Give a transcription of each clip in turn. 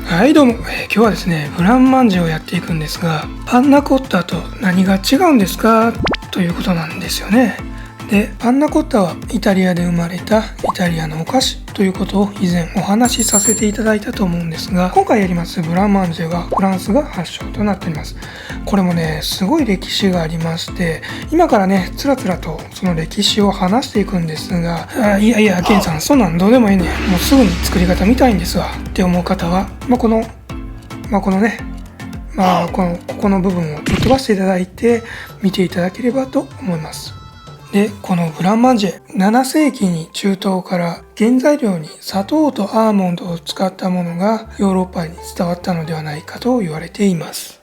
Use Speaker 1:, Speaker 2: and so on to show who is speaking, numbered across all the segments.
Speaker 1: はいどうも、今日はですねブランマンジェをやっていくんですが、パンナコッタと何が違うんですかということなんですよね。でパンナコッタはイタリアで生まれたイタリアのお菓子ということを以前お話しさせていただいたと思うんですが、今回やりますブランマンジェはフランスが発祥となっております。これもねすごい歴史がありまして、今からねつらつらとその歴史を話していくんですが、いやケンさんそんなんどうでもいいね、もうすぐに作り方見たいんですわって思う方は、このここの部分をぶっ飛ばしていただいて見ていただければと思います。でこのブランマンジェ、7世紀に中東から原材料に砂糖とアーモンドを使ったものがヨーロッパに伝わったのではないかと言われています。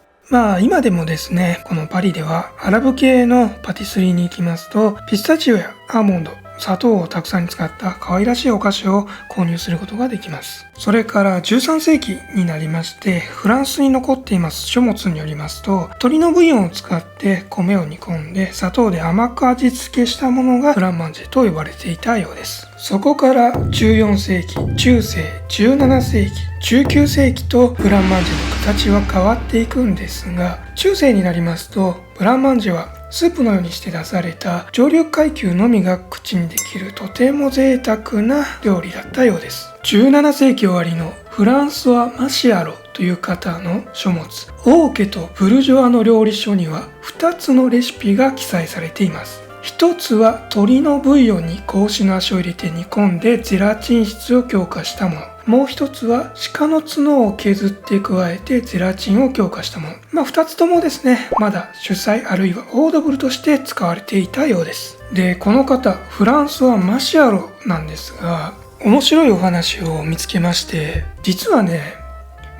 Speaker 1: 今でもですね、このパリではアラブ系のパティスリーに行きますと、ピスタチオやアーモンド、砂糖をたくさん使った可愛らしいお菓子を購入することができます。それから13世紀になりまして、フランスに残っています書物によりますと、鶏のブイヨンを使って米を煮込んで砂糖で甘く味付けしたものがブランマンジェと呼ばれていたようです。そこから14世紀、中世、17世紀、19世紀とブランマンジェの形は変わっていくんですが、中世になりますとブランマンジェはスープのようにして出された上流階級のみが口にできるとても贅沢な料理だったようです。17世紀終わりのフランソワ・マシアロという方の書物、王家とブルジョアの料理書には2つのレシピが記載されています。一つは鶏のブイヨンに子牛の足を入れて煮込んでゼラチン質を強化したもの。もう一つは鹿の角を削って加えてゼラチンを強化したもの。二つともですね、まだ主菜あるいはオードブルとして使われていたようです。で、この方、フランスはマシアロなんですが、面白いお話を見つけまして、実はね、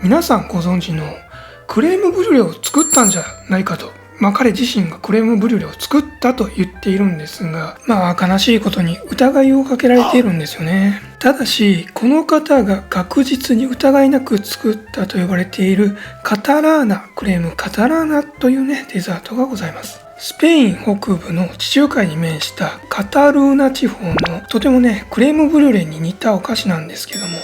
Speaker 1: 皆さんご存知のクレームブリュレを作ったんじゃないかと。彼自身がクレームブリュレを作ったと言っているんですが、悲しいことに疑いをかけられているんですよね。ただし、この方が確実に疑いなく作ったと呼ばれているカタラーナ、クレームカタラーナというね、デザートがございます。スペイン北部の地中海に面したカタルーナ地方のとてもね、クレームブリュレに似たお菓子なんですけども、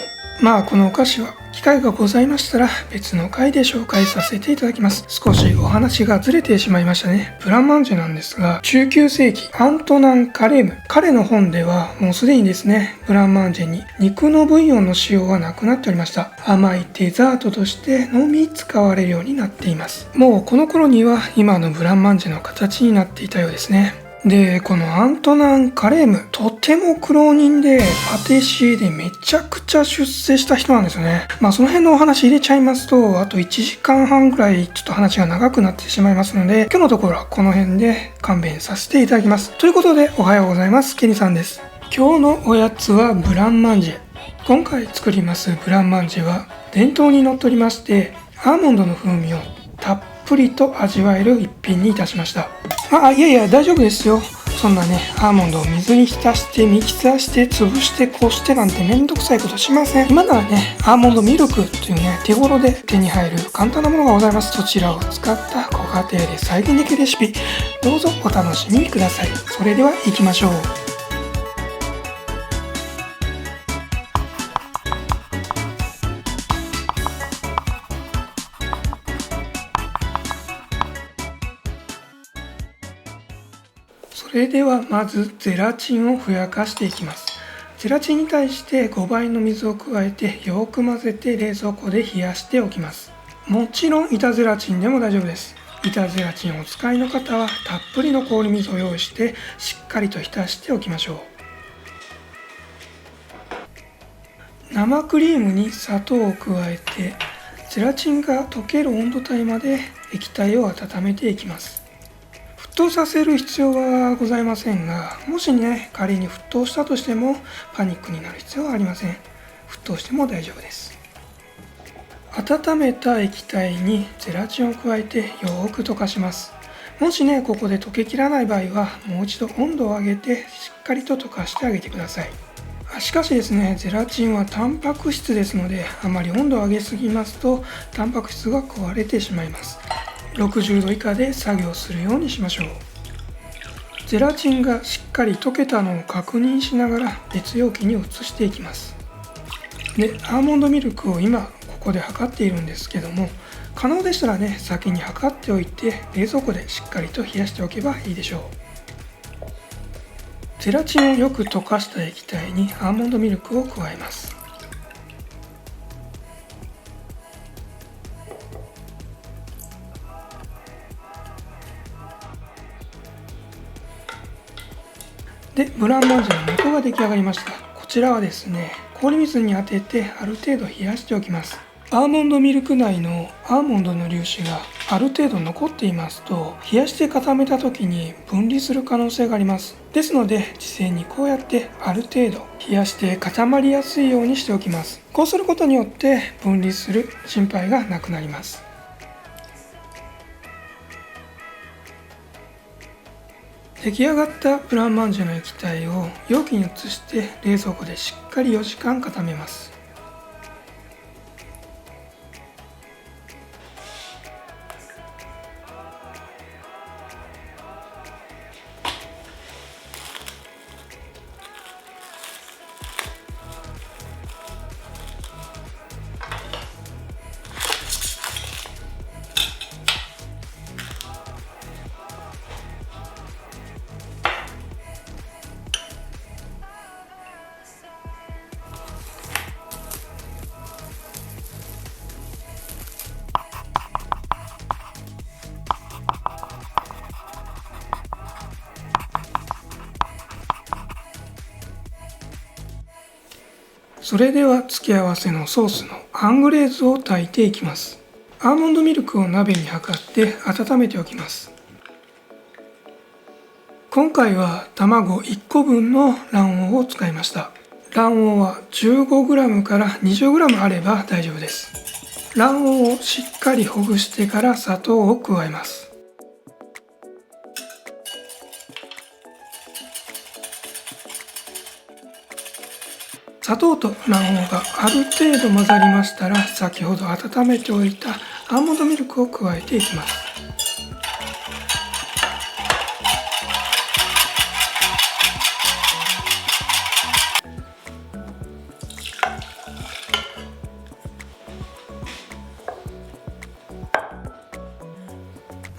Speaker 1: このお菓子は機会がございましたら別の回で紹介させていただきます。少しお話がずれてしまいましたね。ブランマンジェなんですが、19世紀アントナン・カレーム、彼の本ではもうすでにですね、ブランマンジェに肉のブイヨンの使用はなくなっておりました。甘いデザートとしてのみ使われるようになっています。もうこの頃には今のブランマンジェの形になっていたようですね。で、このアントナン・カレーム、とても苦労人でパティシエでめちゃくちゃ出世した人なんですよね。その辺のお話入れちゃいますと、あと1時間半ぐらいちょっと話が長くなってしまいますので、今日のところはこの辺で勘弁させていただきます。ということで、おはようございます。ケニさんです。今日のおやつはブランマンジェ。今回作りますブランマンジェは伝統にのっとりまして、アーモンドの風味をたっぷりと味わえる一品にいたしました。いや大丈夫ですよ。そんなね、アーモンドを水に浸してミキサーして潰してこしてなんてめんどくさいことしません。今ならね、アーモンドミルクというね、手頃で手に入る簡単なものがございます。そちらを使ったご家庭で再現できるレシピ、どうぞお楽しみください。それでは行きましょう。それではまずゼラチンをふやかしていきます。ゼラチンに対して5倍の水を加えてよく混ぜて冷蔵庫で冷やしておきます。もちろん板ゼラチンでも大丈夫です。板ゼラチンをお使いの方はたっぷりの氷水を用意してしっかりと浸しておきましょう。生クリームに砂糖を加えてゼラチンが溶ける温度帯まで液体を温めていきます。沸騰させる必要はございませんが、もしね、仮に沸騰したとしてもパニックになる必要はありません。沸騰しても大丈夫です。温めた液体にゼラチンを加えてよく溶かします。もしね、ここで溶けきらない場合はもう一度温度を上げてしっかりと溶かしてあげてください。しかしですね、ゼラチンはタンパク質ですので、あまり温度を上げすぎますとタンパク質が壊れてしまいます。60度以下で作業するようにしましょう。ゼラチンがしっかり溶けたのを確認しながら別容器に移していきます。で、アーモンドミルクを今ここで測っているんですけども、可能でしたらね、先に測っておいて冷蔵庫でしっかりと冷やしておけばいいでしょう。ゼラチンをよく溶かした液体にアーモンドミルクを加えます。で、ブランマンジェの素が出来上がりました。こちらはですね、氷水に当ててある程度冷やしておきます。アーモンドミルク内のアーモンドの粒子がある程度残っていますと、冷やして固めた時に分離する可能性があります。ですので、事前にこうやってある程度冷やして固まりやすいようにしておきます。こうすることによって分離する心配がなくなります。出来上がったブランマンジェの液体を容器に移して冷蔵庫でしっかり4時間固めます。それでは付け合わせのソースのアングレーズを炊いていきます。アーモンドミルクを鍋に量って温めておきます。今回は卵1個分の卵黄を使いました。卵黄は 15g から 20g あれば大丈夫です。卵黄をしっかりほぐしてから砂糖を加えます。砂糖と卵黄がある程度混ざりましたら、先ほど温めておいたアーモンドミルクを加えていきます。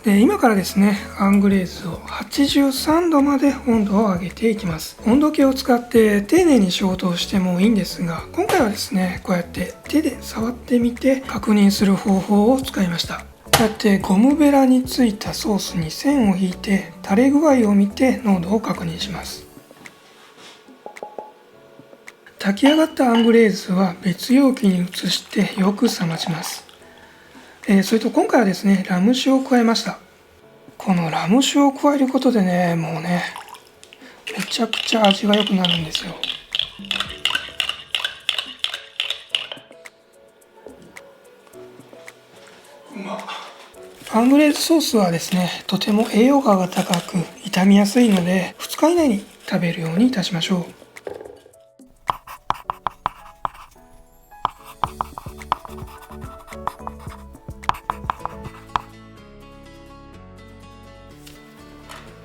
Speaker 1: で、今からですね、アングレーズを83度まで温度を上げていきます。温度計を使って丁寧に仕事をしてもいいんですが、今回はですね、こうやって手で触ってみて確認する方法を使いました。こうやってゴムベラについたソースに線を引いて垂れ具合を見て濃度を確認します。炊き上がったアングレーズは別容器に移してよく冷まします。それと今回はですね、ラム酒を加えました。このラム酒を加えることでね、もうね、めちゃくちゃ味が良くなるんですよ。アングレーズソースはですね、とても栄養価が高く傷みやすいので、2日以内に食べるようにいたしましょう。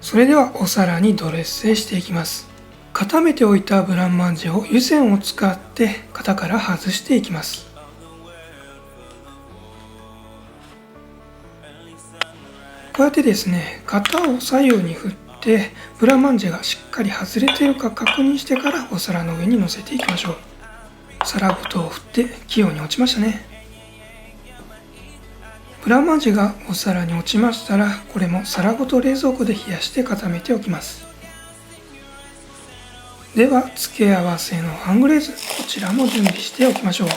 Speaker 1: それではお皿にドレッセンしていきます。固めておいたブランマンジェを湯煎を使って型から外していきます。こうやってですね、型を左右に振ってブランマンジェがしっかり外れているか確認してからお皿の上に乗せていきましょう。皿ごとを振って器用に落ちましたね。ブランマンジェがお皿に落ちましたら、これも皿ごと冷蔵庫で冷やして固めておきます。では付け合わせのアングレーズ、こちらも準備しておきましょう。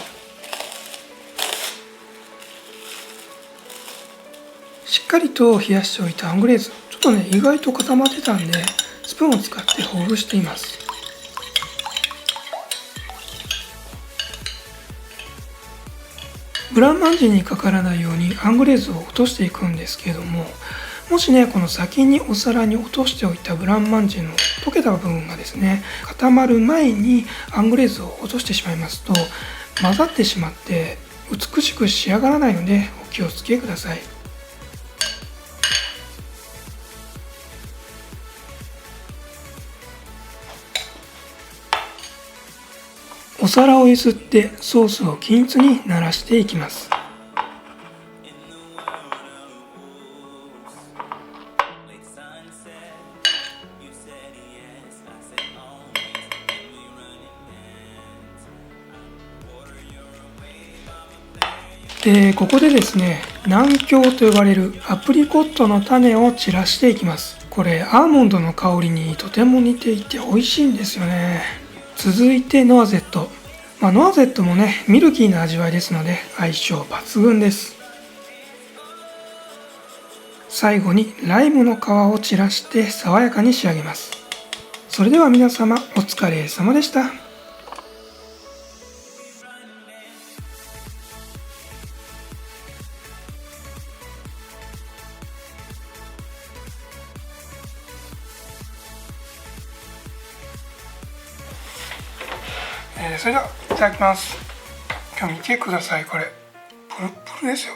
Speaker 1: しっかりと冷やしておいたアングレーズ、ちょっとね、意外と固まってたんでスプーンを使ってほぐしています。ブランマンジェにかからないようにアングレーズを落としていくんですけども、もしね、この先にお皿に落としておいたブランマンジェの溶けた部分がですね、固まる前にアングレーズを落としてしまいますと混ざってしまって美しく仕上がらないのでお気をつけください。おお皿をゆすってソースを均一にならしていきます。で、ここでですね、南京と呼ばれるアプリコットの種を散らしていきます。これアーモンドの香りにとても似ていて美味しいんですよね。続いてノアゼット。ノアゼットもね、ミルキーな味わいですので相性抜群です。最後にライムの皮を散らして爽やかに仕上げます。それでは皆様お疲れ様でした。それではいただきます。今日見てください、これプルプルですよ。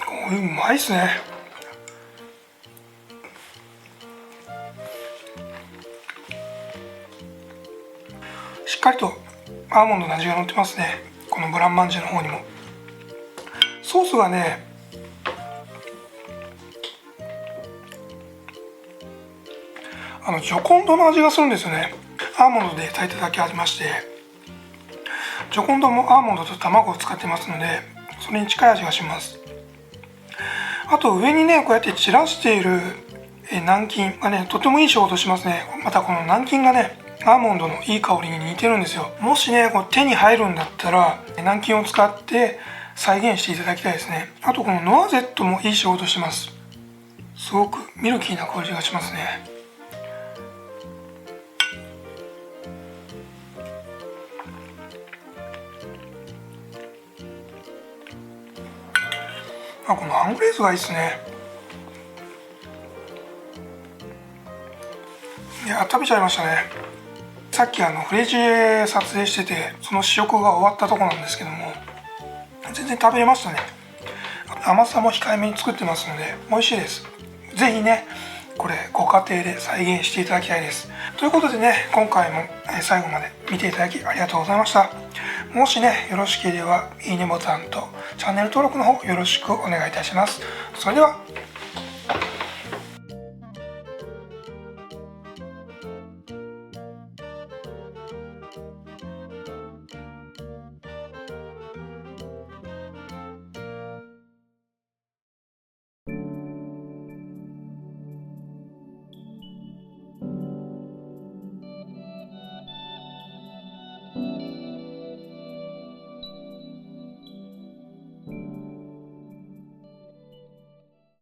Speaker 1: これうまいっすね。しっかりとアーモンドの味が乗ってますね、このブランマンジェの方にも。ソースがね、ジョコンドの味がするんですよね。アーモンドで炊いただけありまして、ジョコンドもアーモンドと卵を使ってますので、それに近い味がします。あと上にね、こうやって散らしている南京がね、とてもいい仕事しますね。またこの南京がね、アーモンドのいい香りに似てるんですよ。もしね、こう手に入るんだったら南京を使って再現していただきたいですね。あとこのノアゼットもいい仕事します。すごくミルキーな香りがしますね。このアングレーズがいいですね。いや、食べちゃいましたね。さっきフレジエ撮影してて、その試食が終わったとこなんですけども、全然食べれましたね。甘さも控えめに作ってますので美味しいです。ぜひね、これご家庭で再現していただきたいです。ということでね、今回も最後まで見ていただきありがとうございました。もしね、よろしければいいねボタンとチャンネル登録の方よろしくお願いいたします。それでは。